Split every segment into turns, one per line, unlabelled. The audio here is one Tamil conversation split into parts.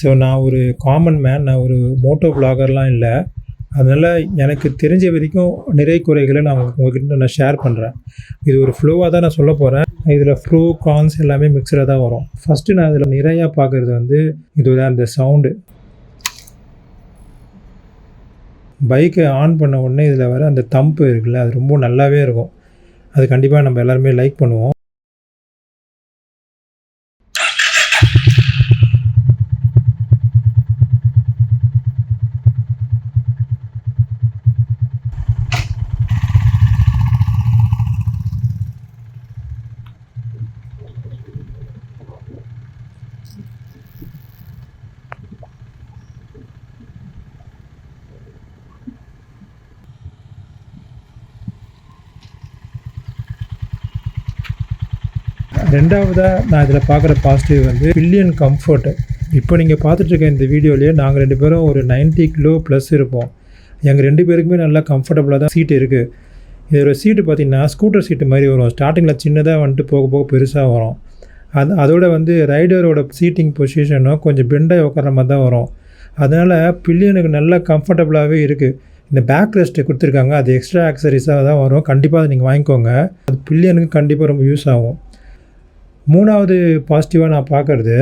ஸோ நான் ஒரு காமன் மேன், நான் ஒரு மோட்டோ விளாகர்லாம் இல்லை. அதனால் எனக்கு தெரிஞ்ச வரைக்கும் நிறை குறைகளை நான் உங்கள்கிட்ட நான் ஷேர் பண்ணுறேன். இது ஒரு ஃப்ளோவாக தான் நான் சொல்ல போகிறேன். இதில் ப்ரோ கான்ஸ் எல்லாமே மிக்சராக தான் வரும். ஃபஸ்ட்டு நான் இதில் நிறையா பார்க்குறது வந்து இதுதான் அந்த சவுண்டு. பைக்கை ஆன் பண்ண உடனே இதில் வர அந்த தம்பு இருக்குல்ல, அது ரொம்ப நல்லாவே இருக்கும். அது கண்டிப்பாக நம்ம எல்லாருமே லைக் பண்ணுவோம். ரெண்டாவதாக நான் இதில் பார்க்குற பாசிட்டிவ் வந்து பில்லியன் கம்ஃபர்ட்டு. இப்போ நீங்கள் பார்த்துட்ருக்க இந்த வீடியோலேயே நாங்கள் 2 பேரும் ஒரு 90 கிலோ ப்ளஸ் இருப்போம். எங்கள் 2 பேருக்குமே நல்லா கம்ஃபர்டபுளாக தான் சீட்டு இருக்குது. இதோட சீட்டு பார்த்திங்கன்னா ஸ்கூட்டர் சீட்டு மாதிரி வரும். ஸ்டார்டிங்கில் சின்னதாக வந்துட்டு போக போக பெருசாக வரும். அதோட வந்து ரைடரோட சீட்டிங் பொசிஷனும் கொஞ்சம் பெண்டாக உட்கார மாதிரி தான் வரும். அதனால் பில்லியனுக்கு நல்லா கம்ஃபர்டபுளாகவே இருக்குது. இந்த பேக் ரெஸ்ட்டு கொடுத்துருக்காங்க, அது எக்ஸ்ட்ரா ஆக்சரிஸாக தான் வரும். கண்டிப்பாக அதை நீங்கள் வாங்கிக்கோங்க. அது பில்லியனுக்கு கண்டிப்பாக ரொம்ப யூஸ் ஆகும். மூணாவது பாசிட்டிவாக நான் பார்க்குறது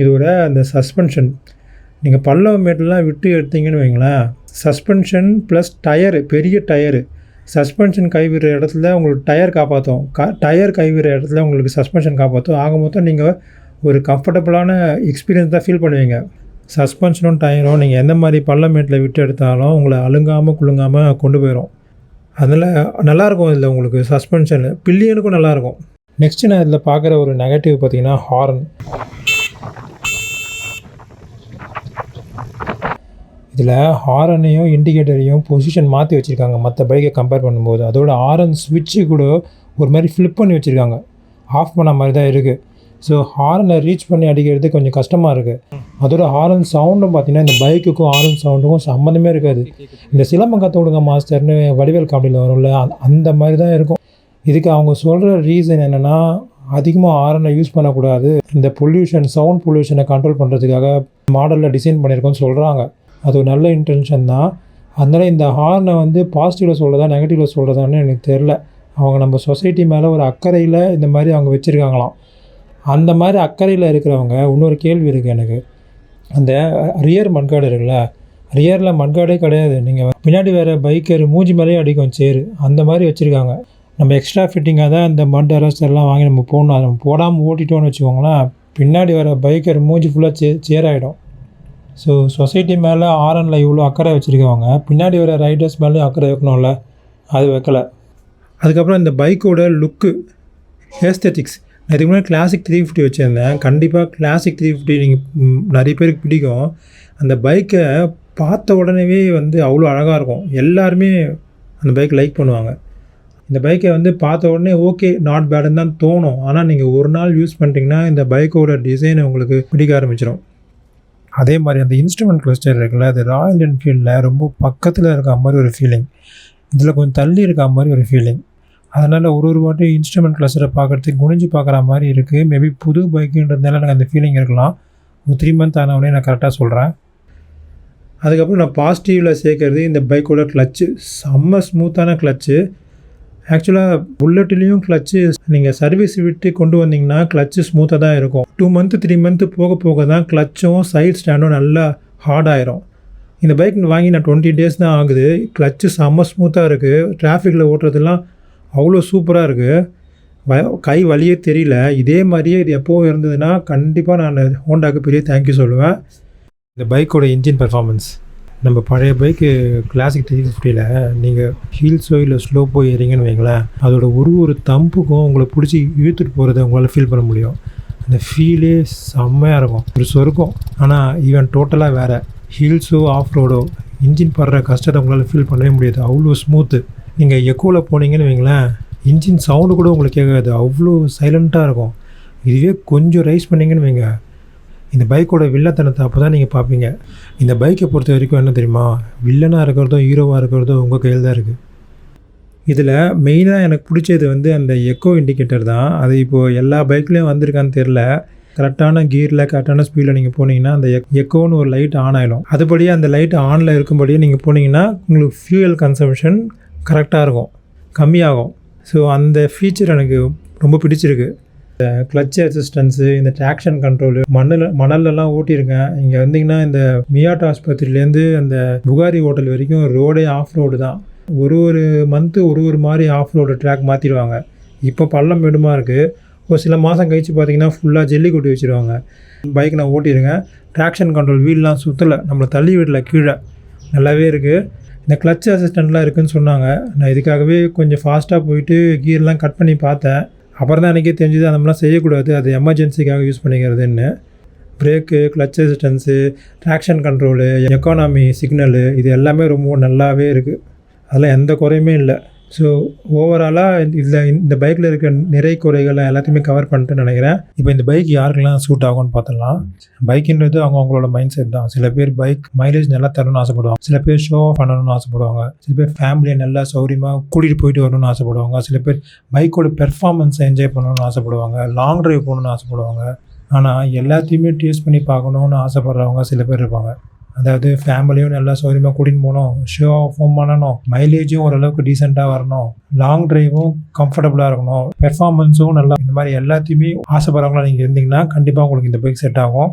இதோட அந்த சஸ்பென்ஷன். நீங்கள் பல்லவ மேட்டெலாம் விட்டு எடுத்தீங்கன்னு வைங்களேன், சஸ்பென்ஷன் ப்ளஸ் டயரு, பெரிய டயரு. சஸ்பென்ஷன் கைவிடுற இடத்துல உங்களுக்கு டயர் காப்பாற்றும், டயர் கைவிடுற இடத்துல உங்களுக்கு சஸ்பென்ஷன் காப்பாற்றும். ஆக மொத்தம் நீங்கள் ஒரு கம்ஃபர்டபுளான எக்ஸ்பீரியன்ஸ் தான் ஃபீல் பண்ணுவீங்க. சஸ்பென்ஷனும் டயரும் நீங்கள் எந்த மாதிரி பல்லவ மேட்டில் விட்டு எடுத்தாலும் உங்களை அழுங்காமல் குலுங்காமல் கொண்டு போயிடும். அதனால் நல்லாயிருக்கும். இதில் உங்களுக்கு சஸ்பென்ஷன் பில்லியனுக்கும் நல்லாயிருக்கும். நெக்ஸ்ட்டு நான் இதில் பார்க்குற ஒரு நெகட்டிவ் பார்த்திங்கன்னா ஹார்ன். இதில் ஹாரனையும் இண்டிகேட்டரையும் பொசிஷன் மாற்றி வச்சுருக்காங்க மற்ற பைக்கை கம்பேர் பண்ணும்போது. அதோட ஹாரன் ஸ்விட்சு கூட ஒரு மாதிரி ஃப்ளிப் பண்ணி வச்சுருக்காங்க, ஆஃப் பண்ண மாதிரி தான் இருக்குது. ஸோ ஹாரனை ரீச் பண்ணி அடிக்கிறது கொஞ்சம் கஷ்டமாக இருக்குது. அதோட ஹாரன் சவுண்டும் பார்த்திங்கன்னா இந்த பைக்குக்கும் ஹாரன் சவுண்டுக்கும் சம்மந்தமே இருக்காது. இந்த சிலம்பங்கத்தை விடுங்க மாஸ்டர்னு வடிவேல் காமெடியில் வரும்ல, அந்த மாதிரி தான் இருக்கும். இதுக்கு அவங்க சொல்கிற ரீசன் என்னென்னா, அதிகமாக ஹாரனை யூஸ் பண்ணக்கூடாது, இந்த பொல்யூஷன் சவுண்ட் பொல்யூஷனை கண்ட்ரோல் பண்ணுறதுக்காக மாடலில் டிசைன் பண்ணியிருக்கோன்னு சொல்கிறாங்க. அது ஒரு நல்ல இன்டென்ஷன் தான். அதனால் இந்த ஹார்னை வந்து பாசிட்டிவில் சொல்கிறதா நெகட்டிவில் சொல்கிறதான்னு எனக்கு தெரில. அவங்க நம்ம சொசைட்டி மேலே ஒரு அக்கறையில் இந்த மாதிரி அவங்க வச்சுருக்காங்களாம். அந்த மாதிரி அக்கறையில் இருக்கிறவங்க இன்னொரு கேள்வி இருக்குது எனக்கு. அந்த ரியர் மட்கார்டு இருக்குல்ல, ரியரில் மட்கார்டே கிடையாது. நீங்கள் பின்னாடி வேறு பைக்கர் மூஞ்சி மேலேயே அடிக்கும் சேரு, அந்த மாதிரி வச்சுருக்காங்க. நம்ம எக்ஸ்ட்ரா ஃபிட்டிங்காக தான் இந்த மட் அரெஸ்டர்லாம் வாங்கி நம்ம போடணும். அதை நம்ம போடாமல் ஓட்டிட்டோன்னு வச்சுக்கோங்களேன், பின்னாடி வர பைக்கர் மூஞ்சி ஃபுல்லாக சேராகிடும். ஸோ சொசைட்டி மேலே ஆரனில் இவ்வளோ அக்கறை வச்சுருக்கவங்க பின்னாடி வர ரைடர்ஸ் மேலே அக்கறை வைக்கணும்ல, அது வைக்கலை. அதுக்கப்புறம் இந்த பைக்கோட லுக்கு, ஏஸ்தெட்டிக்ஸ். நான் இதுக்கு முன்னாடி கிளாசிக் 350 வச்சுருந்தேன். கண்டிப்பாக கிளாசிக் 350 நீங்கள் நிறைய பேருக்கு பிடிக்கும். அந்த பைக்கை பார்த்த உடனேவே வந்து அவ்வளோ அழகாக இருக்கும். எல்லாருமே அந்த பைக் லைக் பண்ணுவாங்க. இந்த பைக்கை வந்து பார்த்த உடனே ஓகே நாட் பேடுன்னு தான் தோணும். ஆனால் நீங்கள் ஒரு நாள் யூஸ் பண்ணிட்டீங்கன்னா இந்த பைக்கோட டிசைன் உங்களுக்கு பிடிக்க ஆரம்பிச்சிடும். அதே மாதிரி அந்த இன்ஸ்ட்ருமெண்ட் கிளஸ்டர் இருக்குல்ல, அது ராயல் என்ஃபீல்டில் ரொம்ப பக்கத்தில் இருக்க மாதிரி ஒரு ஃபீலிங், இதில் கொஞ்சம் தள்ளி இருக்க மாதிரி ஒரு ஃபீலிங். அதனால் ஒரு வாட்டி இன்ஸ்ட்ருமெண்ட் கிளஸ்டரை பார்க்குறதுக்கு குனிஞ்சு பார்க்குற மாதிரி இருக்குது. மேபி புது பைக்குன்றதுனால எனக்கு அந்த ஃபீலிங் இருக்கலாம். ஒரு 3 மந்த் ஆனவொடனே நான் கரெக்டாக சொல்கிறேன். அதுக்கப்புறம் நான் பாசிட்டிவில் சேர்க்கறது இந்த பைக்கோட கிளச்சு. செம்ம ஸ்மூத்தான கிளச்சு. ஆக்சுவலாக புல்லட்லேயும் கிளச்சு நீங்கள் சர்வீஸ் விட்டு கொண்டு வந்தீங்கன்னா கிளச்சு ஸ்மூத்தாக தான் இருக்கும். 2 மந்த்து 3 மந்த்து போக போக தான் கிளச்சும் சைட் ஸ்டாண்டும் நல்லா ஹார்டாயிரும். இந்த பைக் வாங்கி நான் 20 டேஸ் தான் ஆகுது. கிளச்சு செம்ம ஸ்மூத்தாக இருக்குது. டிராஃபிக்கில் ஓட்டுறதுலாம் அவ்வளோ சூப்பராக இருக்குது. கை வலியே தெரியல. இதே மாதிரியே இது எப்போவும் இருந்ததுன்னா கண்டிப்பாக நான் ஹோண்டாவுக்கு பெரிய தேங்க்யூ சொல்லுவேன். இந்த பைக்கோட இன்ஜின் பெர்ஃபார்மன்ஸ், நம்ம பழைய பைக்கு கிளாசிக் 350ல் நீங்கள் ஹீல்ஸோ இல்லை ஸ்லோப்போ ஏறிங்கன்னு வைங்களேன், அதோட ஒரு தம்புக்கும் உங்களை பிடிச்சி இழுத்துட்டு போகிறத உங்களால் ஃபீல் பண்ண முடியும். அந்த ஃபீலே செம்மையாக இருக்கும், ஒரு சொருக்கும். ஆனால் ஈவன் டோட்டலாக வேறு. ஹீல்ஸோ ஆஃப் ரோடோ இன்ஜின் படுற கஷ்டத்தை உங்களால் ஃபீல் பண்ணவே முடியாது, அவ்வளோ ஸ்மூத்து. நீங்கள் எக்கோவில் போனீங்கன்னு வைங்களேன், இன்ஜின் சவுண்டு கூட உங்களுக்கு கேட்காது, அவ்வளோ சைலண்ட்டாக இருக்கும். இதுவே கொஞ்சம் ரைஸ் பண்ணிங்கன்னு வைங்க, இந்த பைக்கோட வில்லத்தனத்தை அப்போ தான் நீங்கள் பார்ப்பீங்க. இந்த பைக்கை பொறுத்த வரைக்கும் என்ன தெரியுமா, வில்லனாக இருக்கிறதோ ஹீரோவாக இருக்கிறதோ உங்கள் கையில் தான் இருக்குது. இதில் மெயினாக எனக்கு பிடிச்சது வந்து அந்த எக்கோ இண்டிகேட்டர் தான். அது இப்போது எல்லா பைக்லேயும் வந்திருக்கான்னு தெரில. கரெக்டான கியரில் கரெக்டான ஸ்பீடில் நீங்கள் போனீங்கன்னா அந்த எக்கோன்னு ஒரு லைட் ஆன் ஆகிடும். அதுபடியே அந்த லைட் ஆனில் இருக்கும்படியே நீங்கள் போனீங்கன்னா உங்களுக்கு ஃபியூயல் கன்சம்ஷன் கரெக்டாக இருக்கும், கம்மியாகும். ஸோ அந்த ஃபீச்சர் எனக்கு ரொம்ப பிடிச்சிருக்கு. இந்த கிளட்ச் அசிஸ்டன்ஸு, இந்த ட்ராக்ஷன் கண்ட்ரோலு, மணலெல்லாம் ஓட்டியிருக்கேன். இங்கே வந்தீங்கன்னா இந்த மியாட் ஆஸ்பத்திரியிலேருந்து அந்த புகாரி ஹோட்டல் வரைக்கும் ரோடே ஆஃப் ரோடு தான். ஒரு மந்த்து ஒரு மாதிரி ஆஃப் ரோடு ட்ராக் மாற்றிடுவாங்க. இப்போ பள்ளம் மேடுமா இருக்குது. ஒரு சில மாதம் கழித்து பார்த்தீங்கன்னா ஃபுல்லாக ஜெல்லி கொட்டி வச்சுருவாங்க. பைக் நான் ஓட்டியிருக்கேன். ட்ராக்ஷன் கண்ட்ரோல் வீல்லாம் சுற்றலை, நம்மளை தள்ளி விடல கீழே, நல்லாவே இருக்குது. இந்த கிளட்ச் அசிஸ்டண்ட்லாம் இருக்குதுன்னு சொன்னாங்க. நான் இதுக்காகவே கொஞ்சம் ஃபாஸ்ட்டாக போயிட்டு கியர்லாம் கட் பண்ணி பார்த்தேன். அப்புறம் தான் எனக்கே தெரிஞ்சுது அந்த மாதிரிலாம் செய்யக்கூடாது, அது எமர்ஜென்சிக்காக யூஸ் பண்ணிக்கிறதுன்னு. Brake, clutch assistance, traction control, economy signal, இது எல்லாமே ரொம்ப நல்லாவே இருக்குது. அதெல்லாம் எந்த குறையுமே இல்லை. ஸோ ஓவராலாக இந்த பைக்கில் இருக்க நிறை குறைகளை எல்லாத்தையுமே கவர் பண்ணிட்டுன்னு நினைக்கிறேன். இப்போ இந்த பைக் யாருக்கெல்லாம் சூட் ஆகும்னு பார்த்தலாம். பைக்குன்றது அவங்களோட மைண்ட் செட் தான். சில பேர் பைக் மைலேஜ் நல்லா தரணும்னு ஆசைப்படுவாங்க, சில பேர் ஷோ ஆஃப் பண்ணணும்னு ஆசைப்படுவாங்க, சில பேர் ஃபேமிலியை நல்லா சௌரியமாக கூட்டிகிட்டு போயிட்டு வரணும்னு ஆசைப்படுவாங்க, சில பேர் பைக்கோட பெர்ஃபார்மன்ஸை என்ஜாய் பண்ணணும்னு ஆசைப்படுவாங்க, லாங் ட்ரைவ் போகணுன்னு ஆசைப்படுவாங்க. ஆனால் எல்லாத்தையுமே டேஸ்ட் பண்ணி பார்க்கணுன்னு ஆசைப்படுறவங்க சில பேர் இருப்பாங்க. அதாவது ஃபேமிலியும் நல்லா சௌரியமாக கூட்டின்னு போகணும், ஷோ ஆஃபும் பண்ணணும், மைலேஜும் ஓரளவுக்கு டீசெண்டாக வரணும், லாங் ட்ரைவும் கம்ஃபர்டபுளாக இருக்கணும், பெர்ஃபார்மன்ஸும் நல்லா, இந்த மாதிரி எல்லாத்தையுமே ஆசைப்படுறவங்களா நீங்கள் இருந்தீங்கன்னா கண்டிப்பாக உங்களுக்கு இந்த பைக் செட் ஆகும்.